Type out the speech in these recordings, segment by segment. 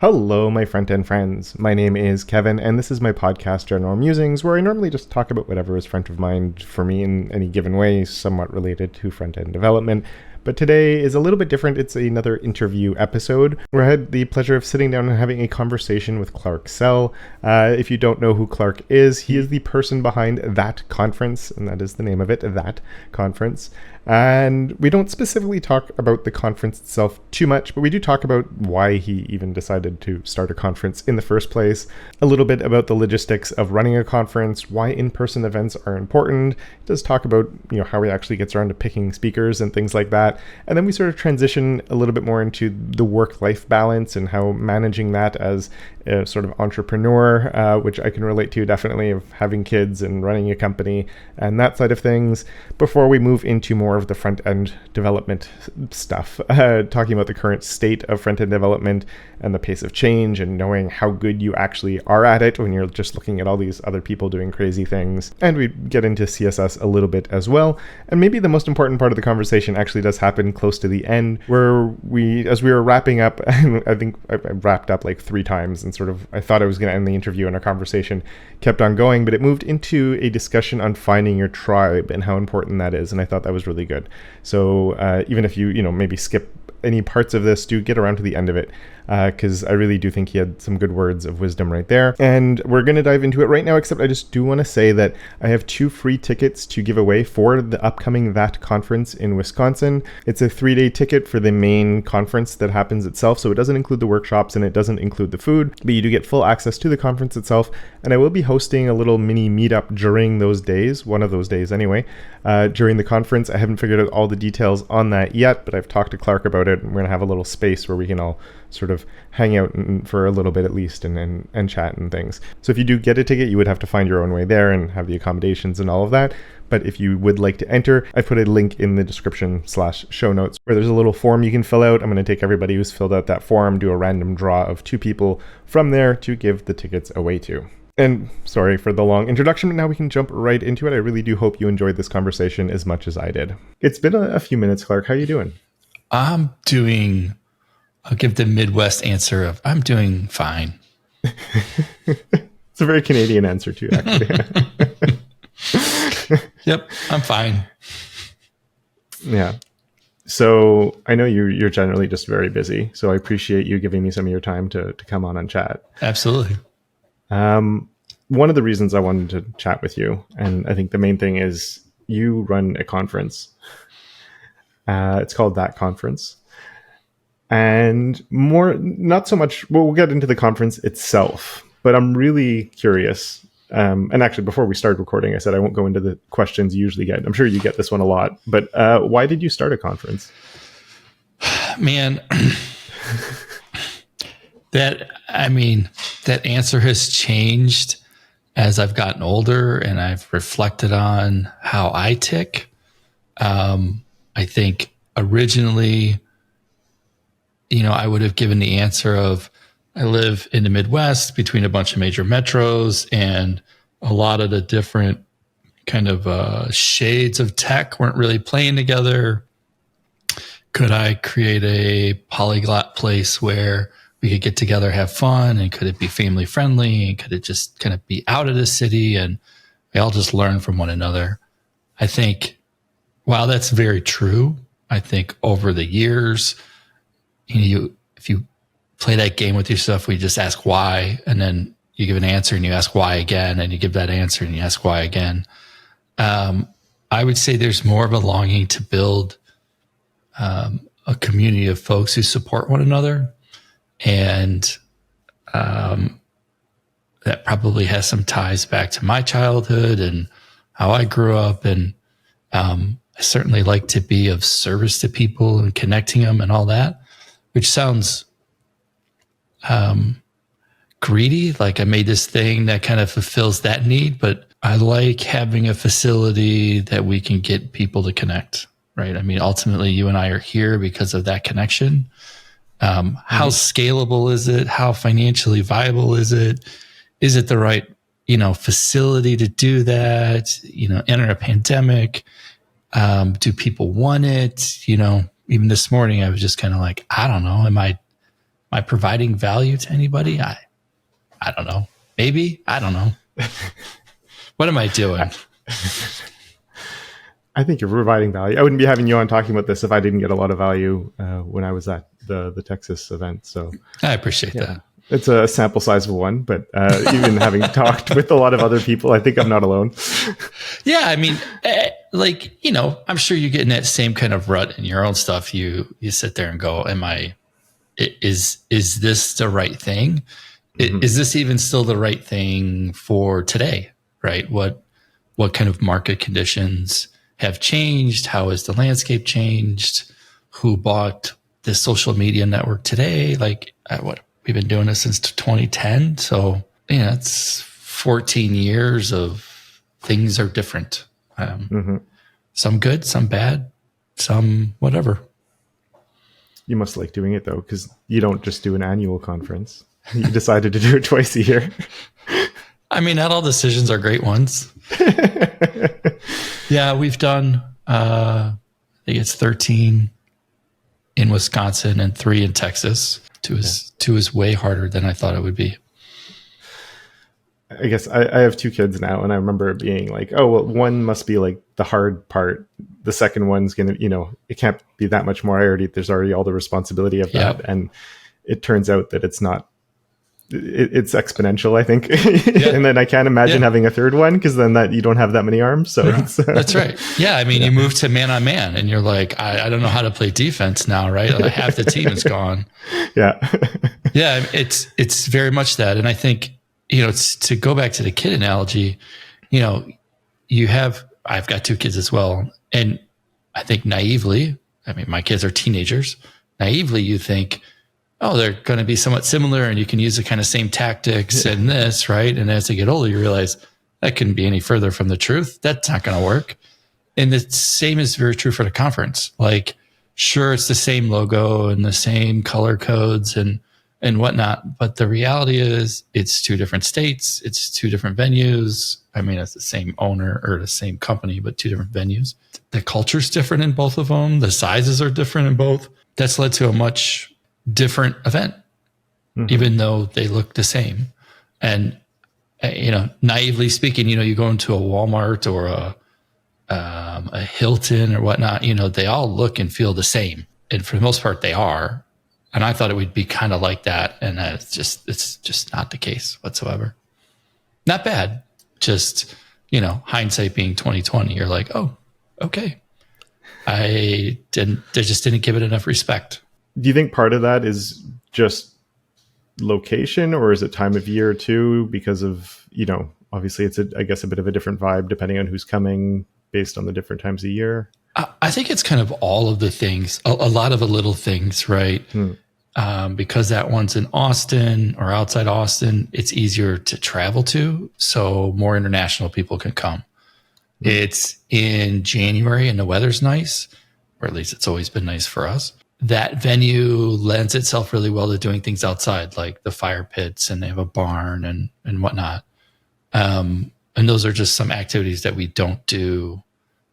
Hello, my front-end friends. My name is Kevin, and this is my podcast, General Musings, where I normally just talk about whatever is front of mind for me in any given way, somewhat related to front-end development. But today is a little bit different. It's another interview episode where I had the pleasure of sitting down and having a conversation with Clark Sell. If you don't know who Clark is, he is the person behind That Conference, and that is the name of it, That Conference. And we don't specifically talk about the conference itself too much, but we do talk about why he even decided to start a conference in the first place, a little bit about the logistics of running a conference, why in-person events are important. He does talk about, how he actually gets around to picking speakers and things like that. And then we sort of transition a little bit more into the work-life balance and how managing that as a sort of entrepreneur, which I can relate to definitely, of having kids and running a company and that side of things, before we move into more of the front-end development stuff, talking about the current state of front-end development and the pace of change and knowing how good you actually are at it when you're just looking at all these other people doing crazy things. And we get into CSS a little bit as well. And maybe the most important part of the conversation actually does happen close to the end, where as we were wrapping up, I think I wrapped up like 3 times and I thought I was going to end the interview and our conversation kept on going, but it moved into a discussion on finding your tribe and how important that is. And I thought that was really good. So even if you maybe skip any parts of this, do get around to the end of it, because I really do think he had some good words of wisdom right there. And we're going to dive into it right now, except I just do want to say that I have 2 free tickets to give away for the upcoming That Conference in Wisconsin. It's a 3-day ticket for the main conference that happens itself, so it doesn't include the workshops and it doesn't include the food, but you do get full access to the conference itself. And I will be hosting a little mini meetup during those days, one of those days anyway, during the conference. I haven't figured out all the details on that yet, but I've talked to Clark about it, and we're going to have a little space where we can all sort of hang out for a little bit at least and chat and things. So if you do get a ticket, you would have to find your own way there and have the accommodations and all of that. But if you would like to enter, I've put a link in the description/show notes where there's a little form you can fill out. I'm going to take everybody who's filled out that form, do a random draw of 2 people from there to give the tickets away to. And sorry for the long introduction, but now we can jump right into it. I really do hope you enjoyed this conversation as much as I did. It's been a few minutes, Clark. How are you doing? I'll give the Midwest answer of I'm doing fine. It's a very Canadian answer too, actually. Yep, I'm fine. Yeah. So I know you're generally just very busy, so I appreciate you giving me some of your time to come on and chat. Absolutely. One of the reasons I wanted to chat with you, and I think the main thing is you run a conference. It's called That Conference. And not so much, we'll get into the conference itself, but I'm really curious. And actually, before we started recording, I said I won't go into the questions you usually get. I'm sure you get this one a lot, but why did you start a conference? Man, that answer has changed as I've gotten older and I've reflected on how I tick. I think originally, I would have given the answer of I live in the Midwest between a bunch of major metros, and a lot of the different kind of shades of tech weren't really playing together. Could I create a polyglot place where we could get together, have fun, and could it be family friendly, and could it just kind of be out of the city and we all just learn from one another? I think, while that's very true, I think over the years, if you play that game with yourself, we just ask why, and then you give an answer and you ask why again, and you give that answer and you ask why again. I would say there's more of a longing to build a community of folks who support one another. And that probably has some ties back to my childhood and how I grew up. And I certainly like to be of service to people and connecting them and all that, which sounds greedy, like I made this thing that kind of fulfills that need, but I like having a facility that we can get people to connect, right? I mean, ultimately, you and I are here because of that connection. How scalable is it? How financially viable is it? Is it the right, facility to do that? Enter a pandemic. Do people want it? Even this morning, I was just kind of like, I don't know. Am I I providing value to anybody? I don't know. Maybe. I don't know. What am I doing? I think you're providing value. I wouldn't be having you on talking about this if I didn't get a lot of value when I was at the Texas event. So I appreciate that. It's a sample size of one, but even having talked with a lot of other people, I think I'm not alone. Yeah, I mean, like, you know, I'm sure you get in that same kind of rut in your own stuff. You sit there and go, is this the right thing? Mm-hmm. Is this even still the right thing for today? Right? What kind of market conditions have changed? How has the landscape changed? Who bought this social media network today? Like, we've been doing this since 2010. So, it's 14 years of things are different. Some good, some bad, some whatever. You must like doing it though, because you don't just do an annual conference. You decided to do it twice a year. I mean, not all decisions are great ones. Yeah, we've done, I think it's 13 in Wisconsin and 3 in Texas. Two is way harder than I thought it would be. I guess I have 2 kids now, and I remember it being like, oh, well, one must be like the hard part. The second one's going to, it can't be that much more. There's already all the responsibility of that. Yep. And it turns out that it's not. It's exponential, I think. Yeah. And then I can't imagine having a third one, because then that you don't have that many arms. So that's right. Yeah. I mean, you move to man on man and you're like, I don't know how to play defense now, right? Like half the team is gone. Yeah. Yeah. It's very much that. And I think, it's to go back to the kid analogy, I've got 2 kids as well. And I think naively, I mean, my kids are teenagers. Naively, you think, oh, they're going to be somewhat similar and you can use the kind of same tactics and this, right? And as they get older, you realize that couldn't be any further from the truth. That's not going to work. And the same is very true for the conference. Like, sure, it's the same logo and the same color codes and whatnot, but the reality is it's 2 different states. It's 2 different venues. I mean, it's the same owner or the same company, but 2 different venues. The culture's different in both of them. The sizes are different in both. That's led to a much different event, even though they look the same. And, naively speaking, you go into a Walmart or a Hilton or whatnot, they all look and feel the same. And for the most part, they are. And I thought it would be kind of like that. And it's just not the case whatsoever. Not bad. Just, hindsight being 2020, you're like, oh, okay. They just didn't give it enough respect. Do you think part of that is just location, or is it time of year too? Because of, obviously it's I guess a bit of a different vibe depending on who's coming based on the different times of year. I think it's kind of all of the things, a lot of the little things, right? Because that one's in Austin or outside Austin, it's easier to travel to. So more international people can come. It's in January and the weather's nice, or at least it's always been nice for us. That venue lends itself really well to doing things outside, like the fire pits, and they have a barn and whatnot. And those are just some activities that we don't do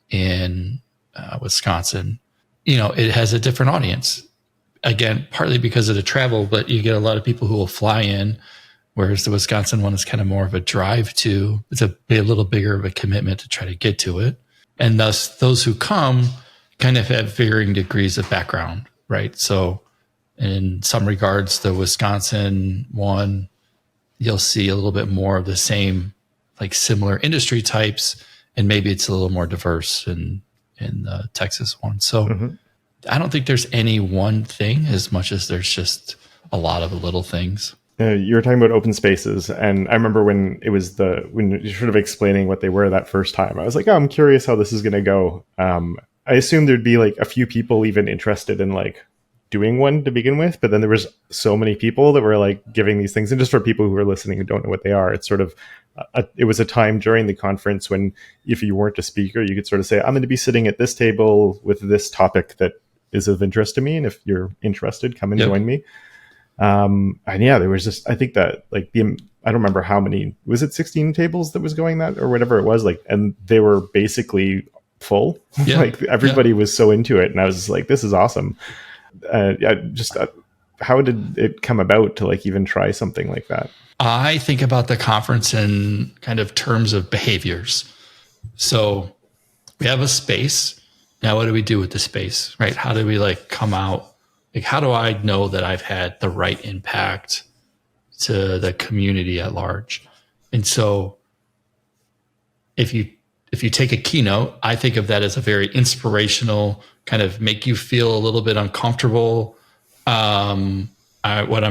in Wisconsin. It has a different audience. Again, partly because of the travel, but you get a lot of people who will fly in, whereas the Wisconsin one is kind of more of a drive to. It's a little bigger of a commitment to try to get to it. And thus, those who come kind of have varying degrees of background. Right. So in some regards, the Wisconsin one, you'll see a little bit more of the same, like similar industry types, and maybe it's a little more diverse in the Texas one. So I don't think there's any one thing as much as there's just a lot of little things. You were talking about open spaces, and I remember when you're sort of explaining what they were that first time, I was like, oh, I'm curious how this is going to go. I assumed there'd be like a few people even interested in like doing one to begin with, but then there was so many people that were like giving these things. And just for people who are listening who don't know what they are, it's sort of, it was a time during the conference when if you weren't a speaker, you could sort of say, I'm going to be sitting at this table with this topic that is of interest to me. And if you're interested, come and join me. And yeah, there was just, I think that like I don't remember how many, was it 16 tables that was going that or whatever it was, like, and they were basically full. Like everybody was so into it, and I was just like, this is awesome. how did it come about to like even try something like that? I think about the conference in kind of terms of behaviors. So we have a space. Now, what do we do with the space, right? How do we like come out? Like, how do I know that I've had the right impact to the community at large? And so if you take a keynote, I think of that as a very inspirational, kind of make you feel a little bit uncomfortable. What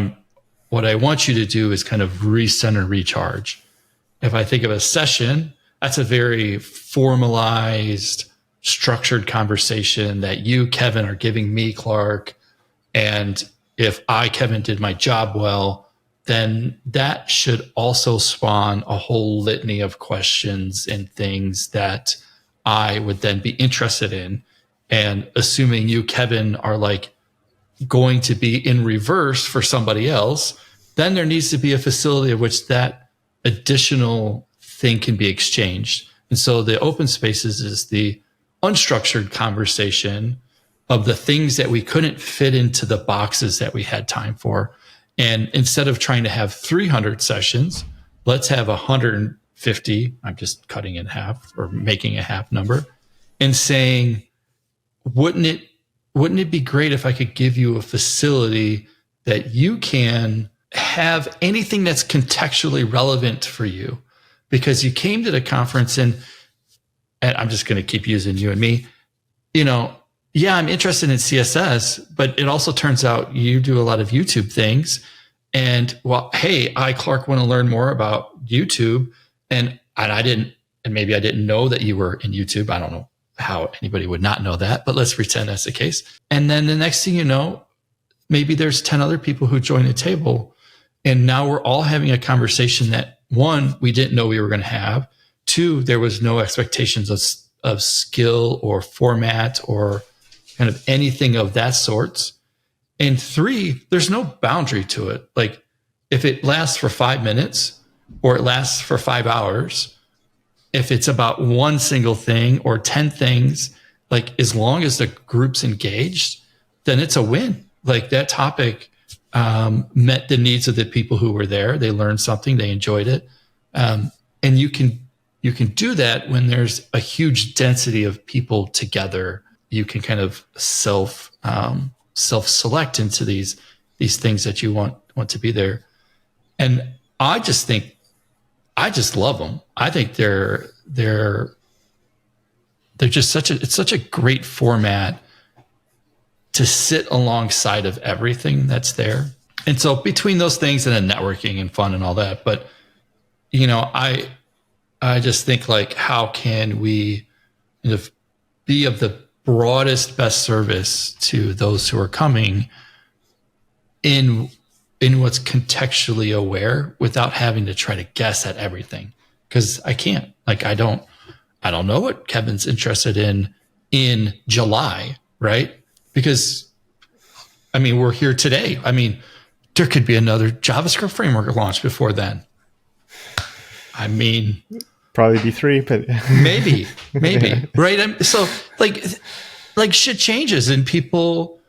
I want you to do is kind of recenter, recharge. If I think of a session, that's a very formalized, structured conversation that you, Kevin, are giving me, Clark. And if I, Kevin, did my job well, then that should also spawn a whole litany of questions and things that I would then be interested in. And assuming you, Kevin, are like going to be in reverse for somebody else, then there needs to be a facility of which that additional thing can be exchanged. And so the open spaces is the unstructured conversation of the things that we couldn't fit into the boxes that we had time for. And instead of trying to have 300 sessions, let's have 150. I'm just cutting in half or making a half number and saying, wouldn't it be great if I could give you a facility that you can have anything that's contextually relevant for you? Because you came to the conference and I'm just going to keep using you and me, yeah, I'm interested in CSS, but it also turns out you do a lot of YouTube things. And well, hey, Clark, want to learn more about YouTube. And maybe I didn't know that you were in YouTube. I don't know how anybody would not know that, but let's pretend that's the case. And then the next thing you know, maybe there's 10 other people who join the table. And now we're all having a conversation that, one, we didn't know we were going to have. Two, there was no expectations of skill or format or kind of anything of that sort. And three, there's no boundary to it. Like if it lasts for 5 minutes or it lasts for 5 hours, if it's about one single thing or 10 things, like as long as the group's engaged, then it's a win. Like that topic met the needs of the people who were there. They learned something, they enjoyed it. And you can do that when there's a huge density of people together. You can kind of self-select into these things that you want to be there. And I just love them. I think they're just it's such a great format to sit alongside of everything that's there. And so between those things and then networking and fun and all that, but I just think like, how can we kind of be of the broadest, best service to those who are coming in what's contextually aware without having to try to guess at everything? Because I can't. Like I don't know what Kevin's interested in July, right? Because we're here today. There could be another JavaScript framework launch before then. Probably be 3, but maybe, right? So like shit changes and people,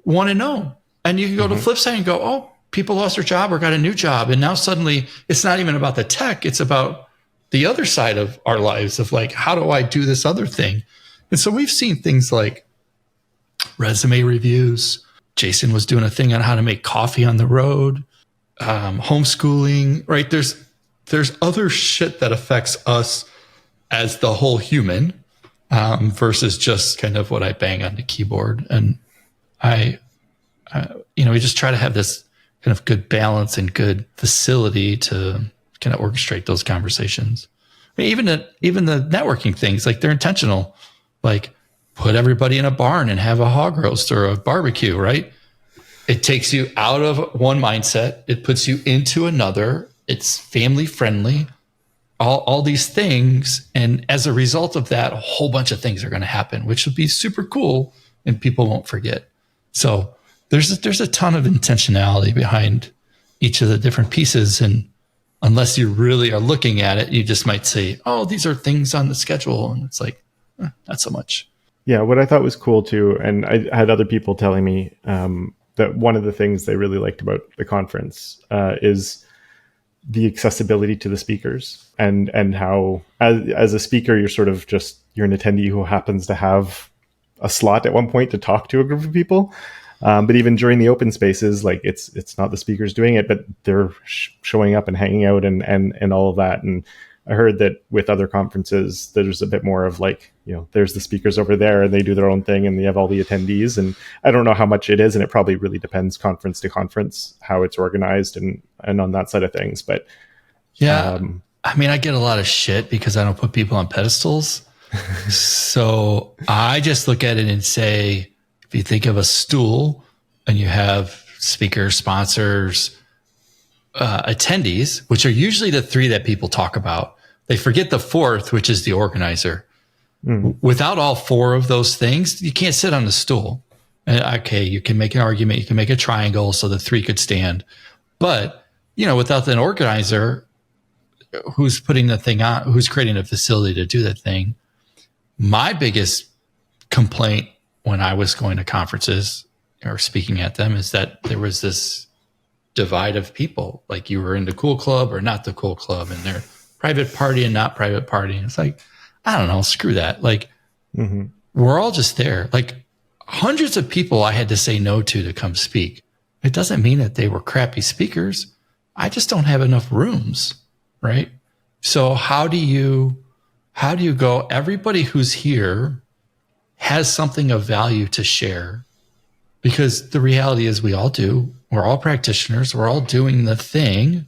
want to know. And you can go to the flip side and go, oh, people lost their job or got a new job. And now suddenly it's not even about the tech. It's about the other side of our lives of like, how do I do this other thing? And so we've seen things like resume reviews. Jason was doing a thing on how to make coffee on the road, homeschooling, right? There's other shit that affects us as the whole human versus just kind of what I bang on the keyboard. And we just try to have this kind of good balance and good facility to kind of orchestrate those conversations. Even the networking things, like they're intentional, like put everybody in a barn and have a hog roast or a barbecue, right? It takes you out of one mindset. It puts you into another. It's family friendly, all these things. And as a result of that, a whole bunch of things are going to happen, which will be super cool and people won't forget. So there's a ton of intentionality behind each of the different pieces. And unless you really are looking at it, you just might say, oh, these are things on the schedule. And it's like, not so much. Yeah, what I thought was cool too, and I had other people telling me that one of the things they really liked about the conference is the accessibility to the speakers, and how as a speaker you're sort of just you're an attendee who happens to have a slot at one point to talk to a group of people. But even during the open spaces, like it's not the speakers doing it, but they're showing up and hanging out and all of that. And I heard that with other conferences, there's a bit more of like, there's the speakers over there and they do their own thing and they have all the attendees. And I don't know how much it is. And it probably really depends conference to conference, how it's organized and on that side of things. But yeah, I mean, I get a lot of shit because I don't put people on pedestals. So I just look at it and say, if you think of a stool and you have speakers, sponsors, attendees, which are usually the three that people talk about, they forget the fourth, which is the organizer. Without all four of those things, you can't sit on the stool. Okay, you can make an argument, you can make a triangle so the three could stand. But, without an organizer who's putting the thing on, who's creating a facility to do the thing, my biggest complaint when I was going to conferences or speaking at them is that there was this divide of people. Like you were in the cool club or not the cool club, and they're private party and not private party. And it's like, I don't know, screw that. Like we're all just there. Like hundreds of people I had to say no to come speak. It doesn't mean that they were crappy speakers. I just don't have enough rooms. Right. So how do you go? Everybody who's here has something of value to share, because the reality is we all do. We're all practitioners. We're all doing the thing.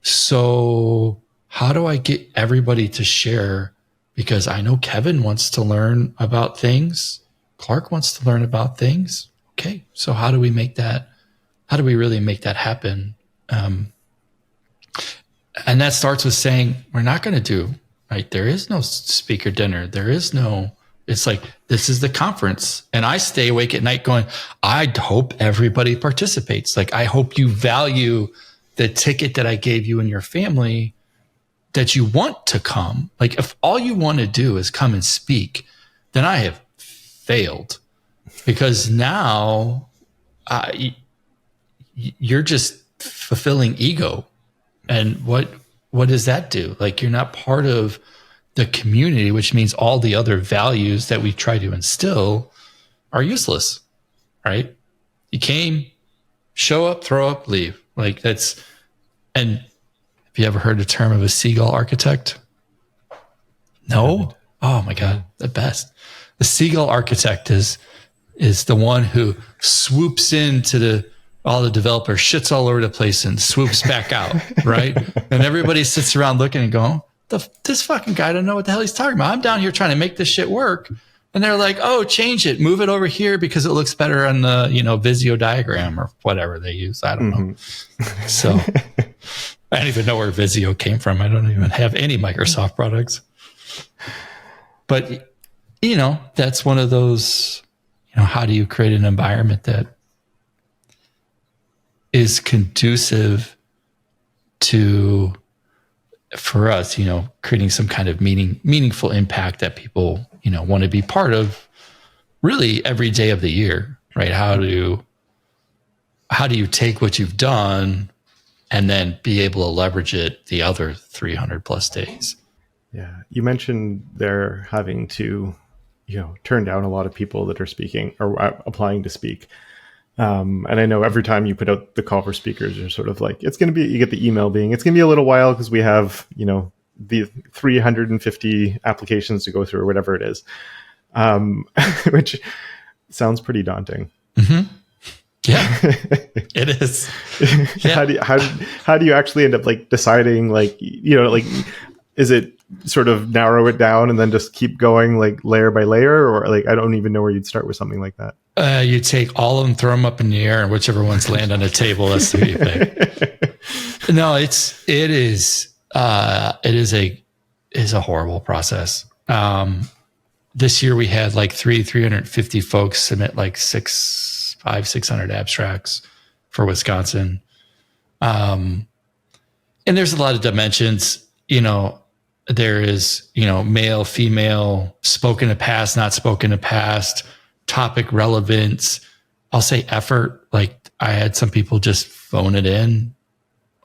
So how do I get everybody to share? Because I know Kevin wants to learn about things. Clark wants to learn about things. Okay. So how do we make that? How do we really make that happen? And that starts with saying, we're not going to do, right? There is no speaker dinner. There is no, it's like, this is the conference. And I stay awake at night going, I hope everybody participates. Like, I hope you value the ticket that I gave you and your family, that you want to come. Like, if all you want to do is come and speak, then I have failed, because now you're just fulfilling ego. And what does that do? Like, you're not part of the community, which means all the other values that we try to instill are useless, right? You came, show up, throw up, leave. Like, that's, and have you ever heard the term of a seagull architect? No? Oh my God, the best. The seagull architect is the one who swoops into all the developers, shits all over the place and swoops back out, right? And everybody sits around looking and going, this fucking guy don't know what the hell he's talking about. I'm down here trying to make this shit work. And they're like, oh, change it, move it over here because it looks better on the, Visio diagram or whatever they use. I don't know. So I don't even know where Visio came from. I don't even have any Microsoft products. But, that's one of those, how do you create an environment that is conducive to, for us, creating some kind of meaningful impact that people, want to be part of really every day of the year, right? How do you take what you've done and then be able to leverage it the other 300 plus days? Yeah. You mentioned they're having to, turn down a lot of people that are speaking or applying to speak. And I know every time you put out the call for speakers, you're sort of like, it's going to be, you get the email being, it's going to be a little while because we have, the 350 applications to go through or whatever it is, which sounds pretty daunting. Mm-hmm. Yeah, it is. Yeah. How do you actually end up like deciding, like, is it sort of narrow it down and then just keep going like layer by layer, or like, I don't even know where you'd start with something like that. You take all of them, throw them up in the air, and whichever ones land on the table, that's the thing. No, it is a horrible process. This year we had like 350 folks submit like 600 abstracts for Wisconsin. And there's a lot of dimensions, there is, male, female, spoken to past, not spoken to past, topic relevance, I'll say effort. Like I had some people just phone it in.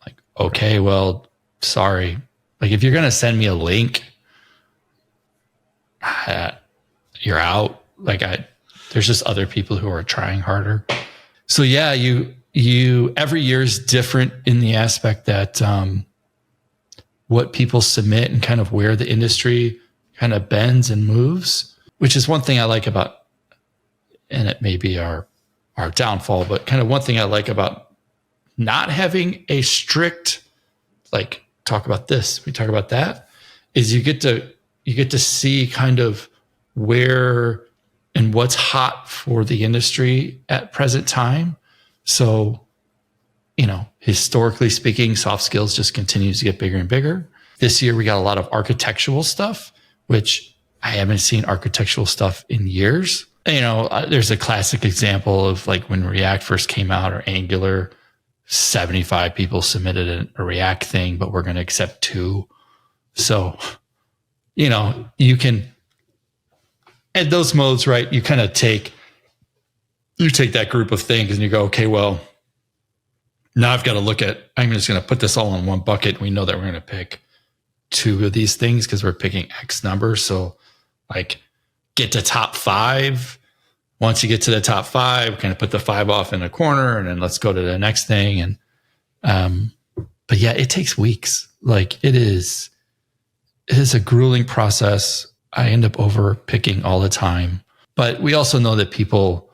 Like, okay, well, sorry. Like if you're going to send me a link, you're out. Like there's just other people who are trying harder. So yeah, you every year is different in the aspect that what people submit and kind of where the industry kind of bends and moves, which is one thing I like about, and it may be our downfall, but kind of one thing I like about not having a strict, like talk about this, we talk about that, is you get to see kind of where and what's hot for the industry at present time. So, historically speaking, soft skills just continues to get bigger and bigger. This year, we got a lot of architectural stuff, which I haven't seen architectural stuff in years. There's a classic example of like when React first came out or Angular, 75 people submitted a React thing, but we're going to accept 2. So, you can, at those modes, right, you kind of take that group of things and you go, okay, well, now I've got to look at, I'm just going to put this all in one bucket. We know that we're going to pick 2 of these things because we're picking X number. So like get to top 5. Once you get to the top 5, kind of put the 5 off in a corner and then let's go to the next thing. And, but yeah, it takes weeks. Like it is a grueling process. I end up over picking all the time, but we also know that people,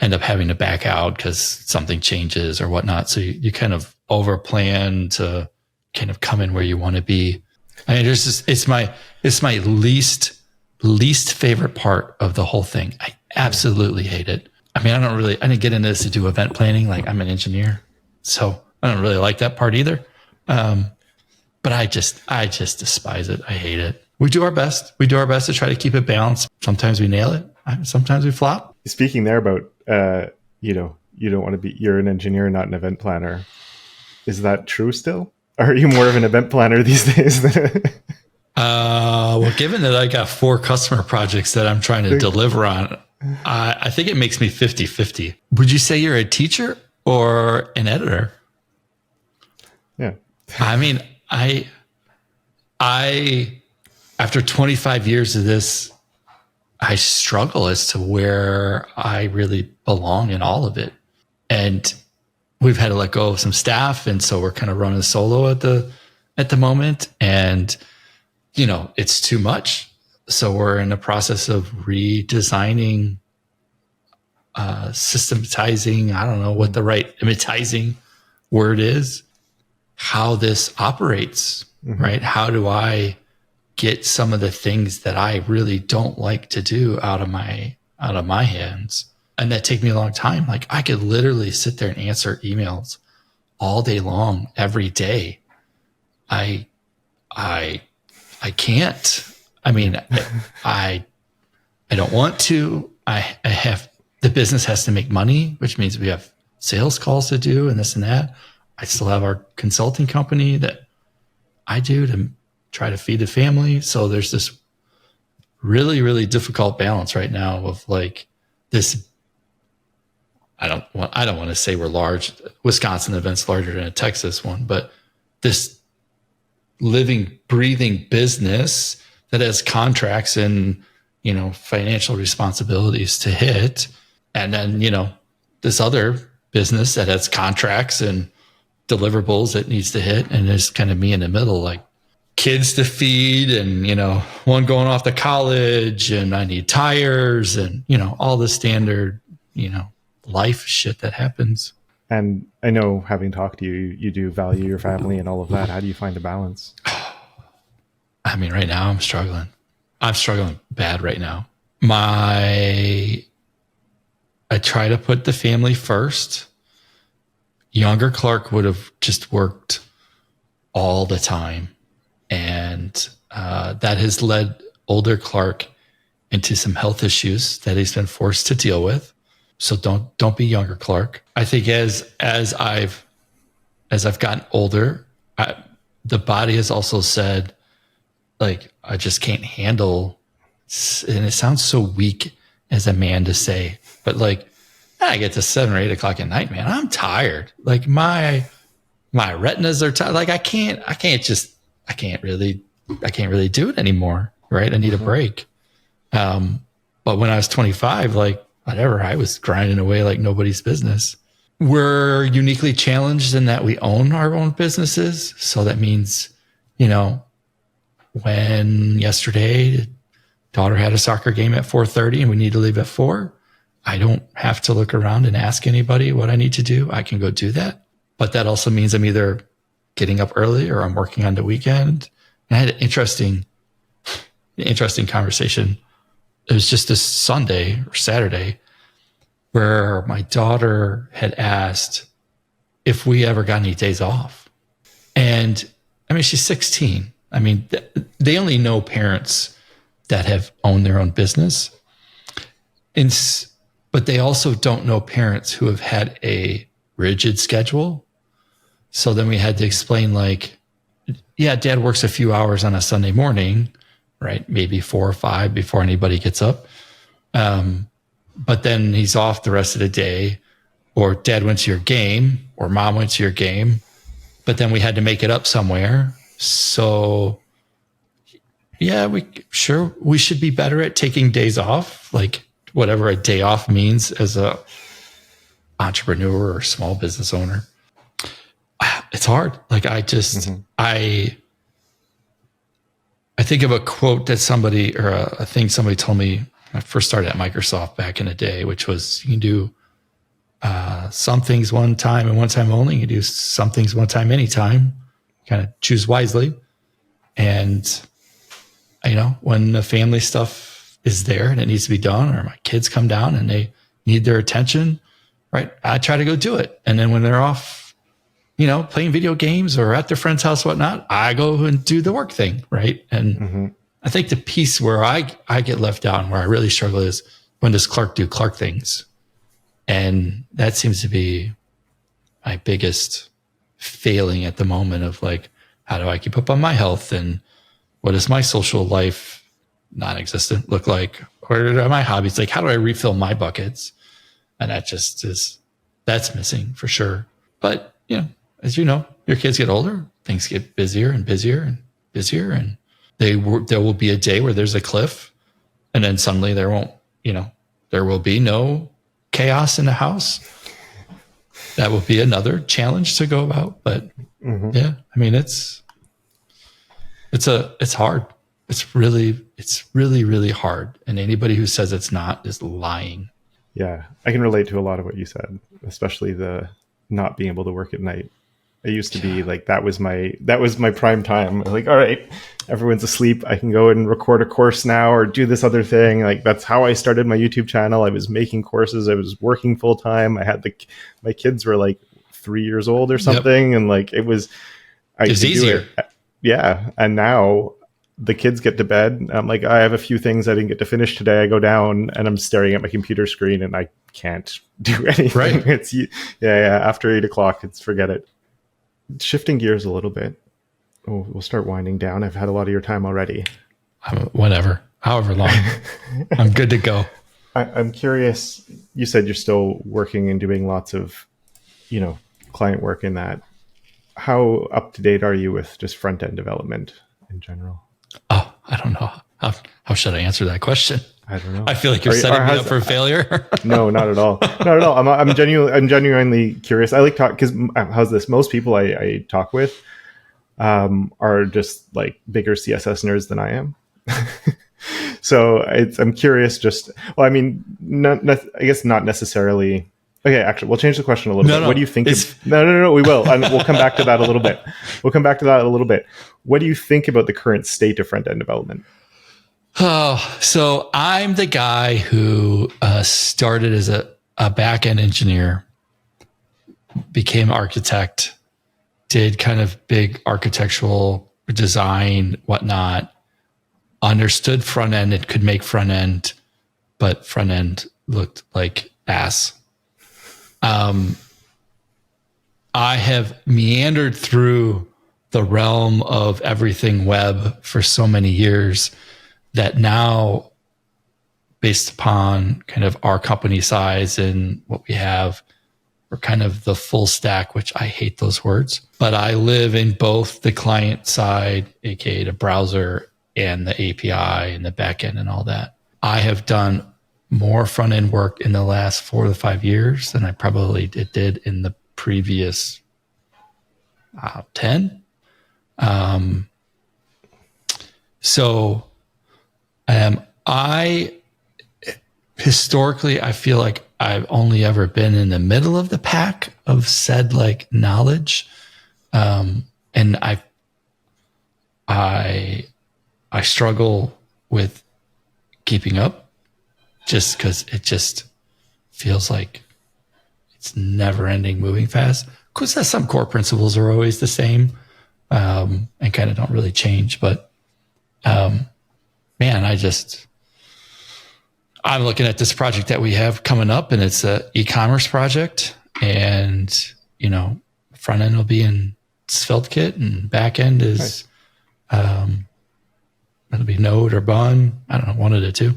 end up having to back out because something changes or whatnot. So you kind of over plan to kind of come in where you want to be. I mean, it's my least favorite part of the whole thing. I absolutely hate it. I mean, I didn't get into this to do event planning. Like I'm an engineer, so I don't really like that part either. But I just despise it. I hate it. We do our best. We do our best to try to keep it balanced. Sometimes we nail it. Sometimes we flop. Speaking there about, you don't want to be, you're an engineer, not an event planner. Is that true still? Are you more of an event planner these days? Well, given that I got 4 customer projects that I'm trying to deliver on, I think it makes me 50-50. Would you say you're a teacher or an editor? Yeah. I mean, I after 25 years of this, I struggle as to where I really belong in all of it. And we've had to let go of some staff. And so we're kind of running solo at the moment. And, it's too much. So we're in the process of redesigning, systematizing. I don't know what the right imitizing word is, how this operates, right? How do I get some of the things that I really don't like to do out of my hands? And that take me a long time. Like I could literally sit there and answer emails all day long, every day. I can't. I mean, I don't want to. I have, the business has to make money, which means we have sales calls to do and this and that. I still have our consulting company that I do to try to feed the family. So there's this really, really difficult balance right now of like this. I don't want to say we're large. Wisconsin event's larger than a Texas one, but this living, breathing business that has contracts and, financial responsibilities to hit. And then, this other business that has contracts and deliverables that needs to hit. And there's kind of me in the middle, like kids to feed and, one going off to college and I need tires and, all the standard, life shit that happens. And I know, having talked to you, you do value your family and all of that. How do you find a balance? I mean, right now I'm struggling. I'm struggling bad right now. I try to put the family first. Younger Clark would have just worked all the time. And that has led older Clark into some health issues that he's been forced to deal with. So don't be younger Clark. I think as I've gotten older, the body has also said, like, I just can't handle, and it sounds so weak as a man to say, but like And I get to 7 or 8 o'clock at night, man, I'm tired. Like my retinas are tired. Like I can't really do it anymore. Right. I need a break. But when I was 25, like whatever, I was grinding away like nobody's business. We're uniquely challenged in that we own our own businesses. So that means, when yesterday daughter had a soccer game at 4:30 and we need to leave at 4, I don't have to look around and ask anybody what I need to do. I can go do that. But that also means I'm either getting up early or I'm working on the weekend. And I had an interesting conversation. It was just this Sunday or Saturday where my daughter had asked if we ever got any days off. And I mean, she's 16. I mean, they only know parents that have owned their own business. But they also don't know parents who have had a rigid schedule. So then we had to explain like, yeah, dad works a few hours on a Sunday morning, right? Maybe 4 or 5 before anybody gets up. But then he's off the rest of the day, or dad went to your game or mom went to your game, but then we had to make it up somewhere. So yeah, we should be better at taking days off, like whatever a day off means as a entrepreneur or small business owner. It's hard. Like I think of a quote that somebody, or a thing somebody told me when I first started at Microsoft back in the day, which was you can do some things one time and one time only. You can do some things one time, anytime. Kind of choose wisely. And, when the family stuff is there and it needs to be done, or my kids come down and they need their attention, right? I try to go do it. And then when they're off, playing video games or at their friend's house, whatnot, I go and do the work thing, right? And I think the piece where I get left out and where I really struggle is when does Clark do Clark things? And that seems to be my biggest failing at the moment of like, how do I keep up on my health? And what does my social life, non-existent, look like? What are my hobbies? Like, how do I refill my buckets? And that's missing for sure. But, as you know, your kids get older, things get busier and busier and busier. And there will be a day where there's a cliff, and then suddenly there will be no chaos in the house. That will be another challenge to go about. But yeah, I mean, it's hard. It's really, really hard. And anybody who says it's not is lying. Yeah. I can relate to a lot of what you said, especially the not being able to work at night. I used to be like, that was my prime time. Like, all right, everyone's asleep. I can go and record a course now or do this other thing. Like, that's how I started my YouTube channel. I was making courses. I was working full time. I had my kids were like 3 years old or something. Yep. And like, it was easier. Yeah. And now the kids get to bed. I'm like, I have a few things I didn't get to finish today. I go down and I'm staring at my computer screen and I can't do anything. Right. It's after 8 o'clock, forget it. Shifting gears a little bit. Oh, we'll start winding down. I've had a lot of your time already. Whatever, however long. I'm good to go. I'm curious. You said you're still working and doing lots of, client work in that. How up to date are you with just front end development in general? Oh, I don't know. How should I answer that question? I don't know. I feel like you're setting me up for failure. No, not at all. Not at all. I'm genuinely curious. I like talk because how's this? Most people I talk with are just like bigger CSS nerds than I am. So I'm curious. I guess not necessarily. Okay, actually, we'll change the question a little bit. What do you think? No, we will. And we'll come back to that a little bit. What do you think about the current state of front end development? Oh, so I'm the guy who started as a back-end engineer, became architect, did kind of big architectural design, whatnot, understood front end and could make front end, but front end looked like ass. I have meandered through the realm of everything web for so many years that now based upon kind of our company size and what we have. We're kind of the full stack, which I hate those words, but I live in both the client side, aka the browser, and the API and the backend and all that. I have done more front end work in the last 4 to 5 years than I probably did in the previous 10. I historically, I feel like I've only ever been in the middle of the pack of said like knowledge. And I struggle with keeping up just because it just feels like it's never ending, moving fast. Of course, some core principles are always the same, and kind of don't really change. But man, I'm looking at this project that we have coming up, and it's an e-commerce project, and front end will be in SvelteKit, and back end is it'll be Node or Bun. I don't know, one of the two.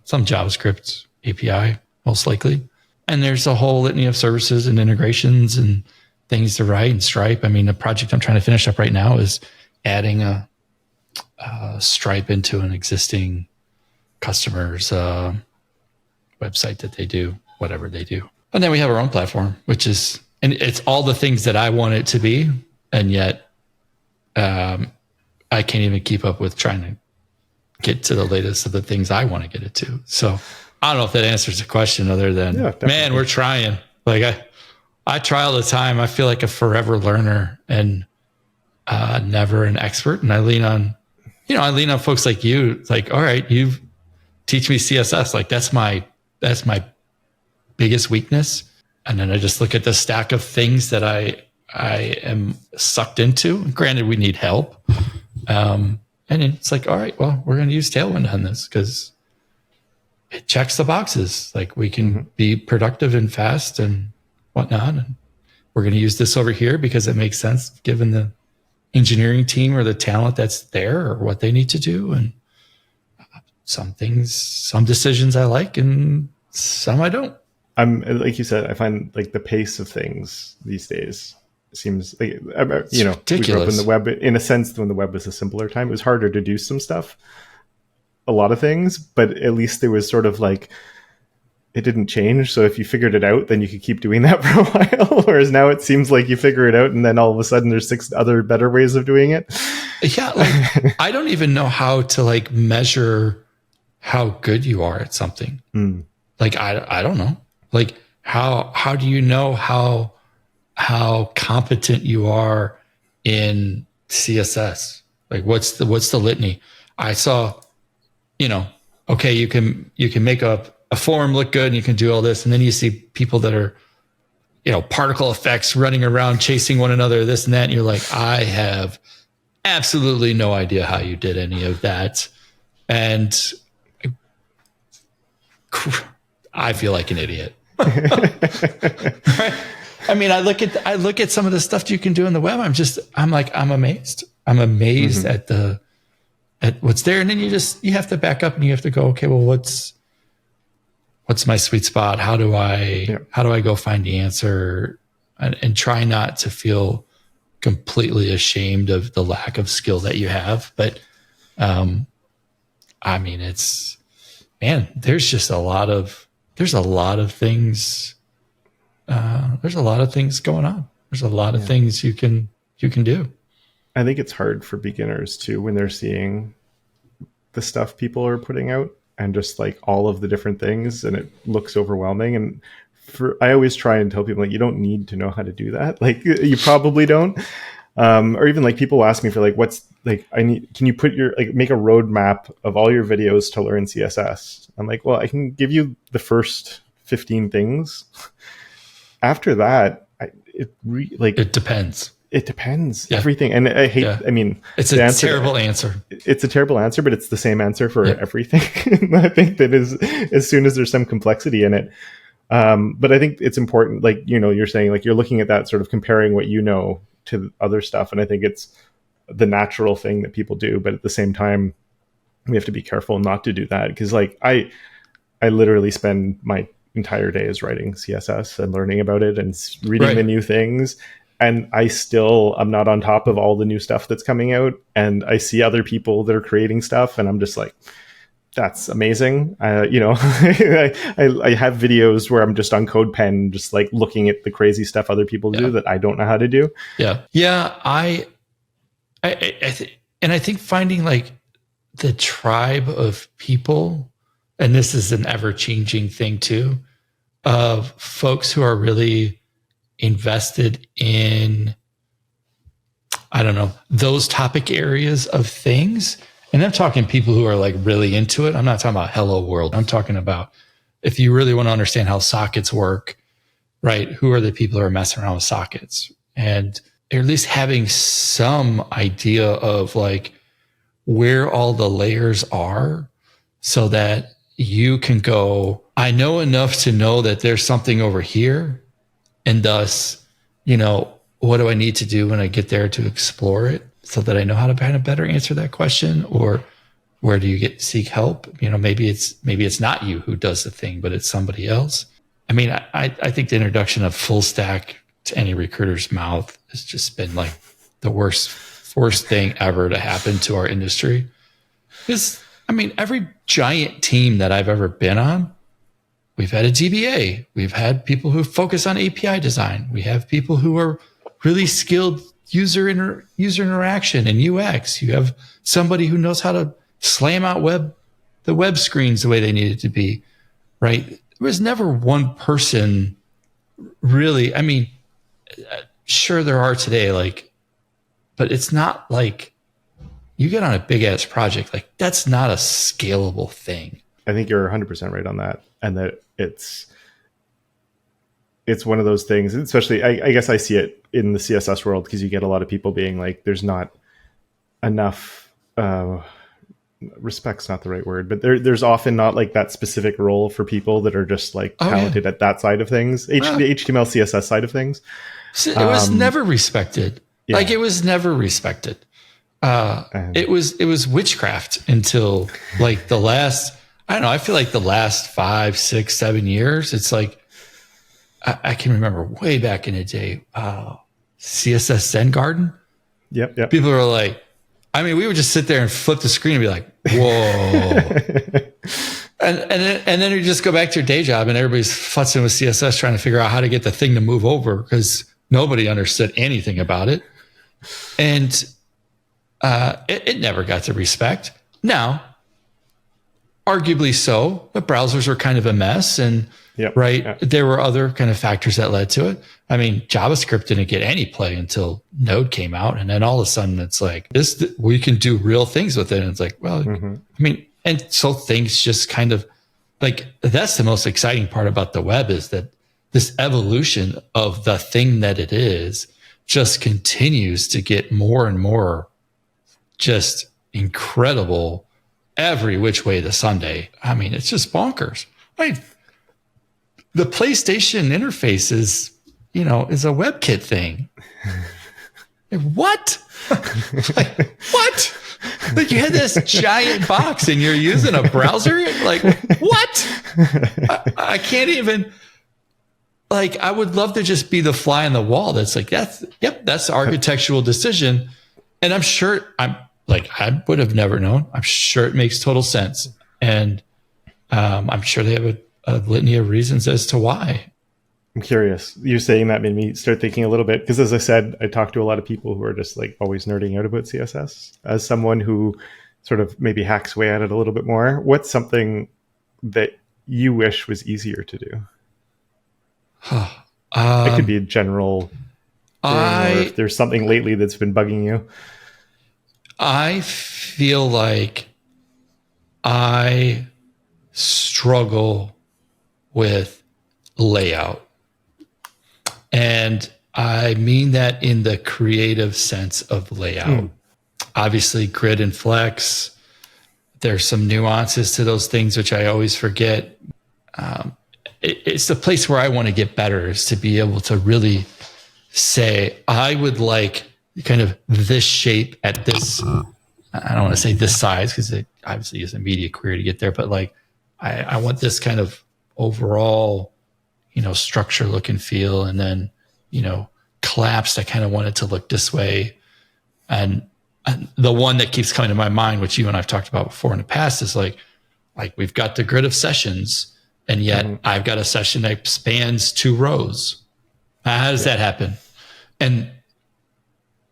Some JavaScript API, most likely. And there's a whole litany of services and integrations and things to write and Stripe. I mean, the project I'm trying to finish up right now is adding a Stripe into an existing customer's website that they do, whatever they do. And then we have our own platform, and it's all the things that I want it to be. And yet I can't even keep up with trying to get to the latest of the things I want to get it to. So I don't know if that answers the question other than, man, we're trying. Like I try all the time. I feel like a forever learner and never an expert. And I lean on folks like you. Like, all right, you teach me CSS. Like that's my biggest weakness. And then I just look at the stack of things that I am sucked into. Granted, we need help. And it's like, all right, well, we're going to use Tailwind on this because it checks the boxes. Like we can be productive and fast and whatnot. And we're going to use this over here because it makes sense given the engineering team or the talent that's there or what they need to do. And some decisions I like and some I don't. Like you said, I find like the pace of things these days seems like, ridiculous. We grew up in the web, in a sense, when the web was a simpler time. It was harder to do some stuff, a lot of things, but at least there was sort of like, it didn't change. So if you figured it out, then you could keep doing that for a while. Whereas now it seems like you figure it out and then all of a sudden there's 6 other better ways of doing it. Yeah. Like I don't even know how to like measure how good you are at something. Like, I don't know. Like how do you know how competent you are in CSS? Like what's the litany? I saw, okay, you can make a form look good and you can do all this. And then you see people that are, particle effects running around chasing one another, this and that. And you're like, I have absolutely no idea how you did any of that. And I feel like an idiot. Right? I mean, I look at some of the stuff you can do in the web. I'm amazed. I'm amazed at what's there. And then you have to back up and you have to go, okay, well, what's my sweet spot? How do I go find the answer and try not to feel completely ashamed of the lack of skill that you have. But, I mean, there's just a lot of things. There's a lot of things going on. There's a lot of things you can do. I think it's hard for beginners too when they're seeing the stuff people are putting out and just like all of the different things, and it looks overwhelming. And I always try and tell people like, you don't need to know how to do that. Like you probably don't. Or even like people ask me for like, can you put make a roadmap of all your videos to learn CSS? I'm like, well, I can give you the first 15 things. After that, it depends. It depends. Yeah. Everything. And I hate, I mean, it's a terrible answer. It's a terrible answer, but it's the same answer for everything. I think that is, as soon as there's some complexity in it. But I think it's important, like, you're saying, like, you're looking at that sort of comparing what you know to other stuff. And I think it's the natural thing that people do. But at the same time, we have to be careful not to do that, because like I literally spend my entire day is writing CSS and learning about it and reading the new things. And I'm not on top of all the new stuff that's coming out. And I see other people that are creating stuff, and I'm just like, that's amazing. I have videos where I'm just on CodePen, just like looking at the crazy stuff other people do that I don't know how to do. Yeah. Yeah. I think finding like the tribe of people, and this is an ever-changing thing too, of folks who are really invested in, I don't know, those topic areas of things. And I'm talking people who are like really into it. I'm not talking about Hello World. I'm talking about if you really want to understand how sockets work, right? Who are the people who are messing around with sockets? And at least having some idea of like where all the layers are, so that you can go, I know enough to know that there's something over here. And thus, what do I need to do when I get there to explore it, so that I know how to kind of better answer that question? Or where do you seek help? Maybe it's not you who does the thing, but it's somebody else. I mean, I think the introduction of full stack to any recruiter's mouth has just been like the worst thing ever to happen to our industry. Because, I mean, every giant team that I've ever been on, we've had a DBA. We've had people who focus on API design. We have people who are really skilled user interaction and UX. You have somebody who knows how to slam out the web screens the way they need it to be, right? There was never one person really. I mean, sure there are today, like, but it's not like you get on a big ass project, like that's not a scalable thing. I think you're 100% right on that. And that it's one of those things, especially I guess I see it in the CSS world, because you get a lot of people being like, there's not enough, respect's not the right word, but there's often not like that specific role for people that are just like talented at that side of things, the HTML, CSS side of things. It was never respected. Yeah. Like it was never respected. It was witchcraft until like the last, I don't know, I feel like the last 5, 6, 7 years, it's like, I can remember way back in the day, CSS Zen Garden. Yep. People were like, I mean, we would just sit there and flip the screen and be like, whoa. and then you just go back to your day job and everybody's futzing with CSS trying to figure out how to get the thing to move over because nobody understood anything about it. And it never got to respect. Now, arguably so, but browsers were kind of a mess and there were other kind of factors that led to it. I mean, JavaScript didn't get any play until Node came out. And then all of a sudden it's like, we can do real things with it. And it's like, well, I mean, and so things just kind of like, that's the most exciting part about the web, is that this evolution of the thing that it is just continues to get more and more just incredible every which way to Sunday. I mean, it's just bonkers. The PlayStation interface is a WebKit thing. What? What? Like you had this giant box and you're using a browser? Like, what? I can't even, like, I would love to just be the fly on the wall. That's like, that's the architectural decision. And I'm sure I would have never known. I'm sure it makes total sense. And I'm sure they have a litany of reasons as to why. I'm curious. You saying that made me start thinking a little bit, because as I said, I talk to a lot of people who are just like always nerding out about CSS. As someone who sort of maybe hacks away at it a little bit more, what's something that you wish was easier to do? It could be a general thing, or if there's something lately that's been bugging you. I feel like I struggle with layout. And I mean that in the creative sense of layout. Obviously, grid and flex, there's some nuances to those things, which I always forget. It's the place where I want to get better, is to be able to really say, I would like kind of this shape at this, I don't want to say this size because obviously use a media query to get there, but like I want this kind of overall, structure, look and feel, and then, collapsed. I kind of want it to look this way. And the one that keeps coming to my mind, which you and I've talked about before in the past, is like we've got the grid of sessions, and yet I've got a session that spans 2 rows. How does that happen? And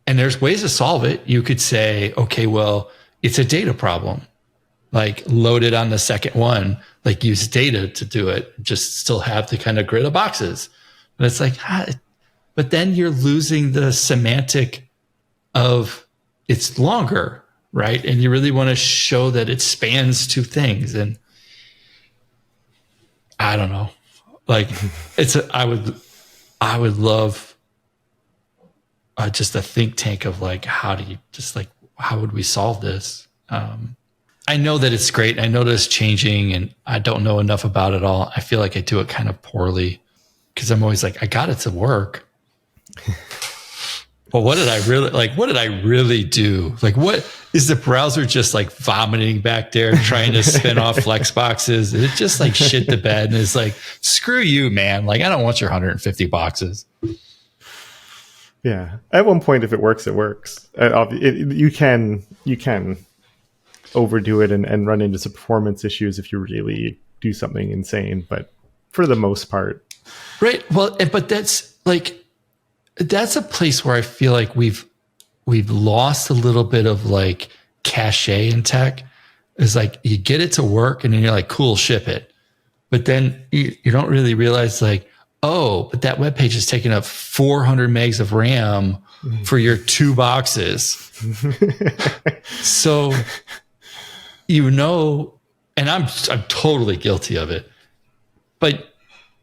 there's ways to solve it. You could say, okay, well, it's a data problem. Like load it on the second one, like use data to do it, just still have the kind of grid of boxes. But it's like, but then you're losing the semantic of it's longer, right? And you really want to show that it spans 2 things. And I don't know, like I would love just a think tank of like, how would we solve this? I know that it's great. I know that it's changing, and I don't know enough about it all. I feel like I do it kind of poorly because I'm always like, I got it to work. But what did I really do? Like, what is the browser just like vomiting back there trying to spin off flex boxes? It just like shit the bed and it's like, screw you, man. Like, I don't want your 150 boxes. Yeah. At one point, if it works, it works. You can overdo it and run into some performance issues if you really do something insane. But for the most part, right. Well, but that's a place where I feel like we've lost a little bit of like cachet in tech. Is like you get it to work and then you're like, cool, ship it. But then you don't really realize like, oh, but that web page is taking up 400 megs of RAM for your 2 boxes. So, and I'm totally guilty of it, but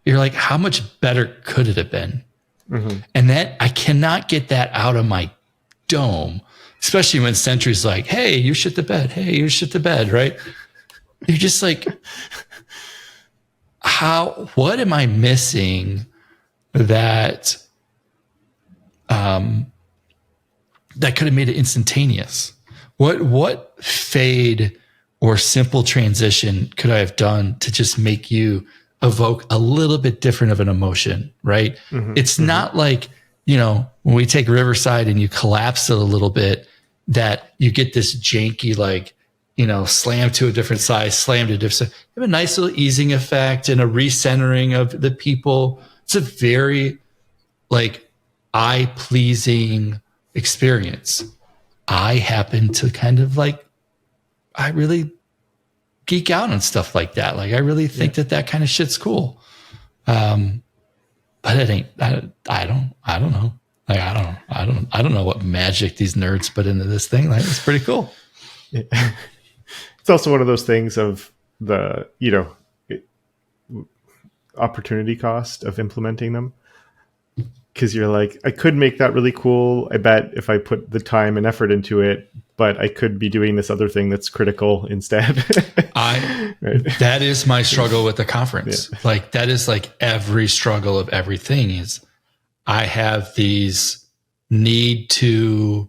you're like, how much better could it have been? Mm-hmm. And that I cannot get that out of my dome, especially when Sentry's like, hey, you shit the bed. Hey, you shit the bed. Right. You're just like, what am I missing that could have made it instantaneous? What fade or simple transition could I have done to just make you evoke a little bit different of an emotion, right? Mm-hmm, it's not like, when we take Riverside and you collapse it a little bit, that you get this janky, like, slam to a different size, slam to a different size. You have a nice little easing effect and a recentering of the people. It's a very like eye-pleasing experience. I happen to kind of like, I really geek out on stuff like that. Like I really think that kind of shit's cool. But it ain't, I don't know. Like, I don't know what magic these nerds put into this thing. Like it's pretty cool. Yeah. It's also one of those things of the, opportunity cost of implementing them. Because you're like, I could make that really cool, I bet, if I put the time and effort into it, but I could be doing this other thing that's critical instead. Right. That is my struggle with the conference. Yeah. Like that is like every struggle of everything is I have these need to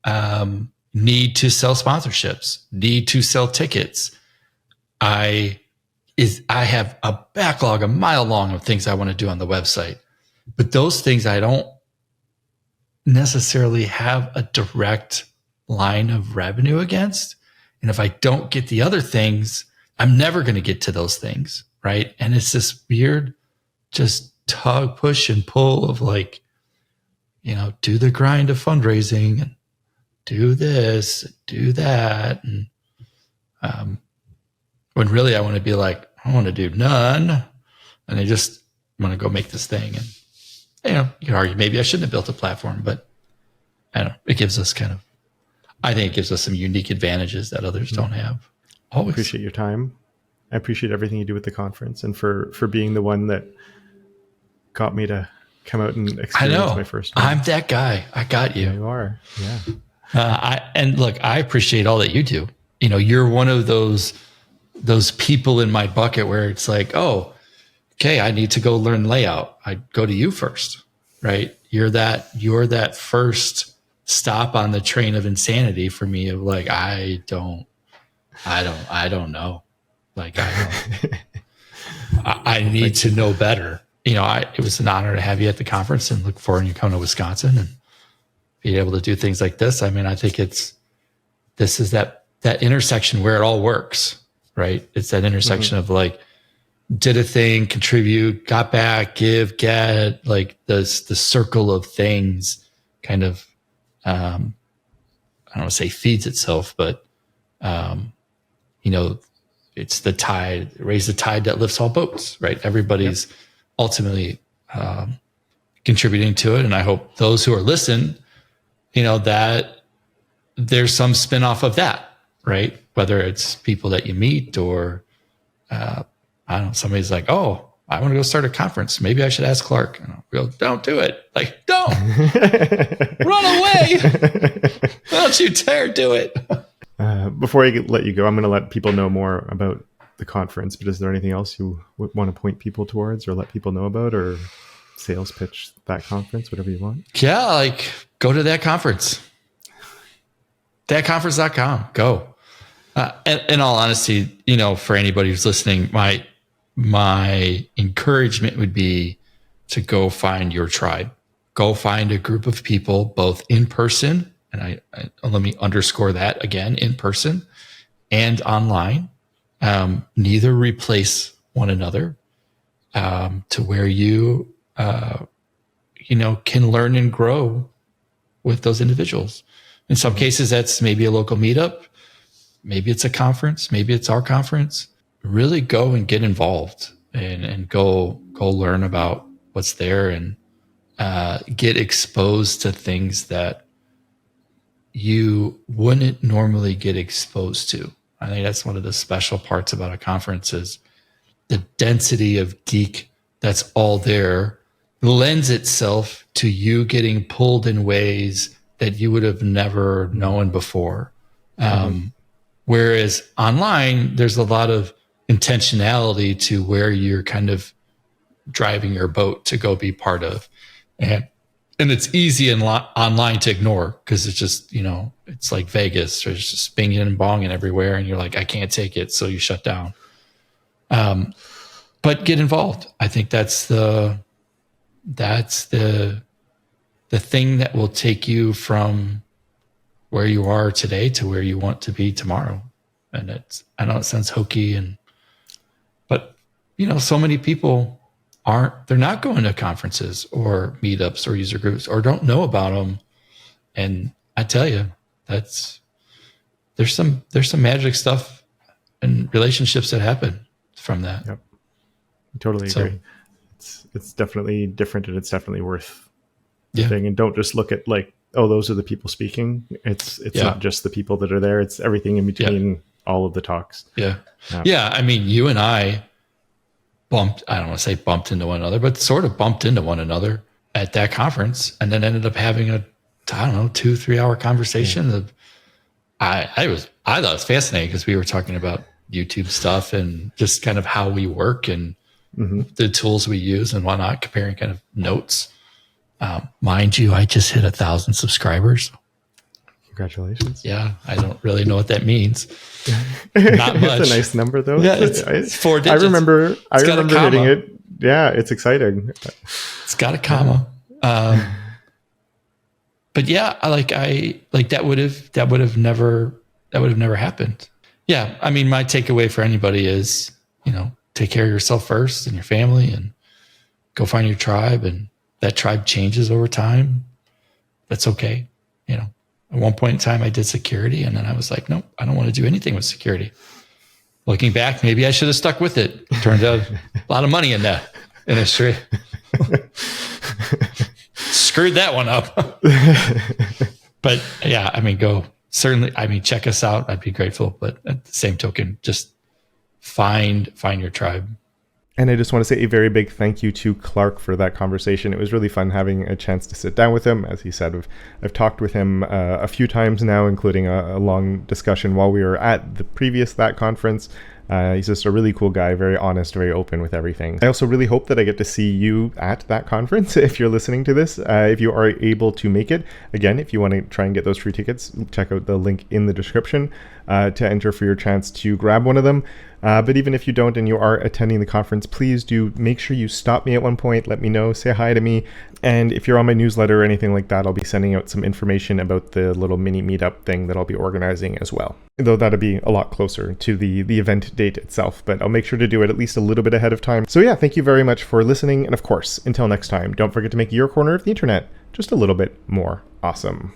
sell sponsorships, need to sell tickets. I have a backlog a mile long of things I want to do on the website. But those things I don't necessarily have a direct line of revenue against. And if I don't get the other things, I'm never going to get to those things. Right. And it's this weird just tug, push and pull of like, do the grind of fundraising and do this, do that. And when really I want to be like, I want to do none. And I just want to go make this thing. And, you can argue maybe I shouldn't have built a platform, but I don't know. It gives us I think it gives us some unique advantages that others don't have. Always. Appreciate your time. I appreciate everything you do with the conference and for being the one that got me to come out and experience my first one. I'm that guy. I got you. Yeah, you are. Yeah. And look, I appreciate all that you do. You're one of those people in my bucket where it's like, oh, okay, I need to go learn layout. I go to you first, right? You're that first stop on the train of insanity for me of like, I don't I don't know. Like, I need to know better. It was an honor to have you at the conference, and look forward to you coming to Wisconsin and be able to do things like this. I mean, I think this is that intersection where it all works, right? It's that intersection of like, did a thing, contribute, got back, give, get, like the circle of things kind of, I don't want to say feeds itself, but, it's the tide, raise the tide that lifts all boats, right? Everybody's ultimately contributing to it. And I hope those who are listening, that there's some spinoff of that, right? Whether it's people that you meet or, I don't know, somebody's like, oh, I want to go start a conference. Maybe I should ask Clark. And I'll go, don't do it. Like, don't run away. Don't you dare do it. Before I let you go, I'm going to let people know more about the conference, but is there anything else you would want to point people towards or let people know about, or sales pitch that conference, whatever you want? Yeah, like go to that conference. Thatconference.com. Go. In all honesty, for anybody who's listening, my encouragement would be to go find your tribe. Go find a group of people, both in person, and I let me underscore that again, in person and online. Neither replace one another, to where you can learn and grow with those individuals. In some cases, that's maybe a local meetup. Maybe it's a conference. Maybe it's our conference. Really go and get involved and go learn about what's there, and get exposed to things that you wouldn't normally get exposed to. I think that's one of the special parts about a conference is the density of geek that's all there lends itself to you getting pulled in ways that you would have never known before. Whereas online, there's a lot of intentionality to where you're kind of driving your boat to go be part of. And it's easy online to ignore because it's just, it's like Vegas. There's just binging and bonging everywhere. And you're like, I can't take it. So you shut down. But get involved. I think that's the thing that will take you from where you are today to where you want to be tomorrow. And I know it sounds hokey but so many people they're not going to conferences or meetups or user groups or don't know about them. And I tell you, there's some magic stuff and relationships that happen from that. Yep. I totally agree. It's definitely different, and it's definitely worth the thing. And don't just look at like, oh, those are the people speaking. It's not just the people that are there. It's everything in between all of the talks. Yeah. I mean, you and I I don't want to say bumped into one another, but sort of bumped into one another at that conference, and then ended up having 2-3 hour conversation. I thought it was fascinating because we were talking about YouTube stuff and just kind of how we work and the tools we use and whatnot, comparing kind of notes. Mind you, I just hit 1,000 subscribers. Congratulations. Yeah, I don't really know what that means. Not much. It's a nice number, though. Yeah, it's 4 digits. I remember hitting it. Yeah, it's exciting. It's got a comma. But yeah, that would have never happened. Yeah, I mean, my takeaway for anybody is, take care of yourself first and your family, and go find your tribe. And that tribe changes over time. That's okay. At one point in time, I did security, and then I was like, nope, I don't want to do anything with security. Looking back, maybe I should have stuck with it. Turned out a lot of money in that industry. Screwed that one up. But yeah, I mean, check us out. I'd be grateful. But at the same token, just find your tribe. And I just want to say a very big thank you to Clark for that conversation. It was really fun having a chance to sit down with him. As he said, I've talked with him a few times now, including a long discussion while we were at the previous That conference. He's just a really cool guy, very honest, very open with everything. I also really hope that I get to see you at that conference if you're listening to this. If you are able to make it, again, if you want to try and get those free tickets, check out the link in the description to enter for your chance to grab one of them. But even if you don't and you are attending the conference, please do make sure you stop me at one point, let me know, say hi to me. And if you're on my newsletter or anything like that, I'll be sending out some information about the little mini meetup thing that I'll be organizing as well. Though that'll be a lot closer to the event date itself, but I'll make sure to do it at least a little bit ahead of time. So yeah, thank you very much for listening. And of course, until next time, don't forget to make your corner of the internet just a little bit more awesome.